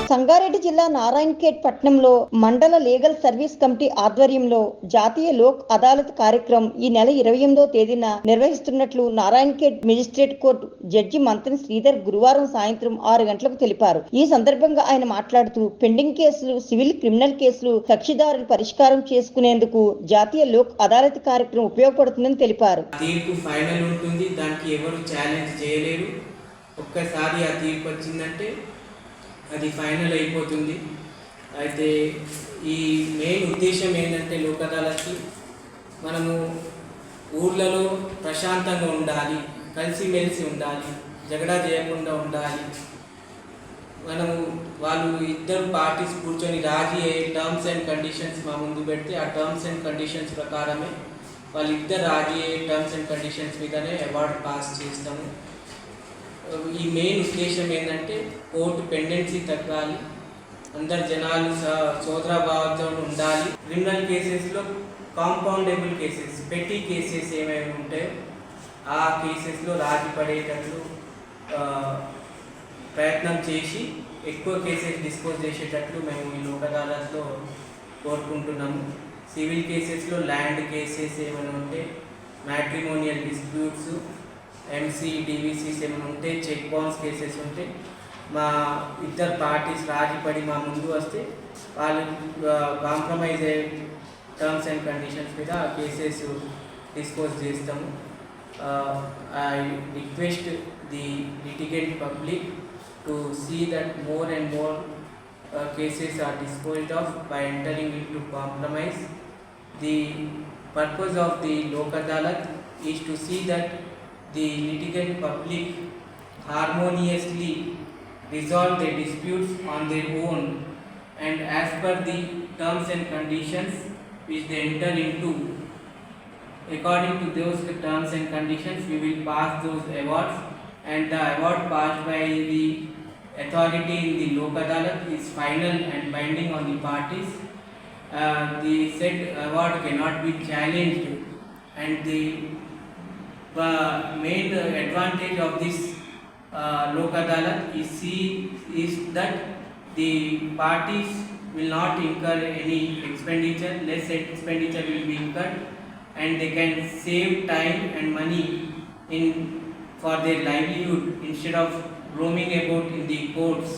సంగారెడ్డి జిల్లా నారాయణఖేడ్ పట్టణంలో మండల లీగల్ సర్వీస్ కమిటీ ఆధ్వర్యంలో జాతీయ లోక్ అదాలత్ కార్యక్రమం ఈ నెల 28వ తేదీన నిర్వహిస్తున్నట్లు నారాయణఖేడ్ మెజిస్ట్రేట్ కోర్టు జడ్జి మంత్రి శ్రీధర్ గురువారం సాయంత్రం 6 గంటలకు తెలిపారు. ఈ సందర్భంగా ఆయన మాట్లాడుతూ పెండింగ్ కేసులు, సివిల్, క్రిమినల్ కేసులు కక్షిదారులు పరిష్కారం చేసుకునేందుకు జాతీయ లోక్ అదాలత్ కార్యక్రమం ఉపయోగపడుతుందని తెలిపారు. తీర్పు ఫైనల్ ఉంటుంది, దానికి ఎవరు ఛాలెంజ్ చేయలేరు. ఒక్కసారి ఆ తీర్పు వచ్చిందంటే అది ఫైనల్ అయిపోతుంది. అయితే ఈ మెయిన్ ఉద్దేశం ఏంటంటే లోక్ అదాలత్కి మనము ఊర్లలో ప్రశాంతంగా ఉండాలి, కలిసిమెలిసి ఉండాలి, జగడా చేయకుండా ఉండాలి. మనము వాళ్ళు ఇద్దరు పార్టీస్ కూర్చొని రాజీ అయ్యే టర్మ్స్ అండ్ కండిషన్స్ మా ముందు పెడితే ఆ టర్మ్స్ అండ్ కండిషన్స్ ప్రకారమే వాళ్ళిద్దరు రాజీ అయ్యే టర్మ్స్ అండ్ కండిషన్స్ మీదనే అవార్డు పాస్ చేస్తాము. ఈ మెయిన్ ఉద్దేశం ఏంటంటే కోర్టు పెండెన్సీ తగ్గాలి, అందరు జనాలు సోదరాభావంతో ఉండాలి. క్రిమినల్ కేసెస్లో కాంపౌండబుల్ కేసెస్, పెట్టి కేసెస్ ఏమైనా ఉంటాయో ఆ కేసెస్లో రాజీ పడేటట్లు ప్రయత్నం చేసి ఎక్కువ కేసెస్ డిస్పోజ్ చేసేటట్లు మేము ఈ లోక్ అదాలత్లో కోరుకుంటున్నాము. సివిల్ కేసెస్లో ల్యాండ్ కేసెస్ ఏమైనా ఉంటే, మ్యాట్రిమోనియల్ డిస్ప్యూట్స్, ఎంసీ, డివిసీస్ ఏమైనా ఉంటే, చెక్ బౌన్స్ కేసెస్ ఉంటే మా ఇద్దరు పార్టీస్ రాజీపడి మా ముందు వస్తే వాళ్ళు కాంప్రమైజ్ అయ్యే టర్మ్స్ అండ్ కండిషన్స్ మీద ఆ కేసెస్ డిస్పోజ్ చేస్తాము. I request the litigant public to see that more and more cases are disposed of by entering into compromise. The purpose of the Lok Adalat is to see that the litigant public harmoniously resolve their disputes on their own and as per the terms and conditions which they enter into. According to those terms and conditions, we will pass those awards, and the award passed by the authority in the Lok Adalat is final and binding on the parties. The said award cannot be challenged, and the main advantage of this Lok Adalat is that the parties will not incur any expenditure, less expenditure will be incurred, and they can save time and money for their livelihood instead of roaming about in the courts.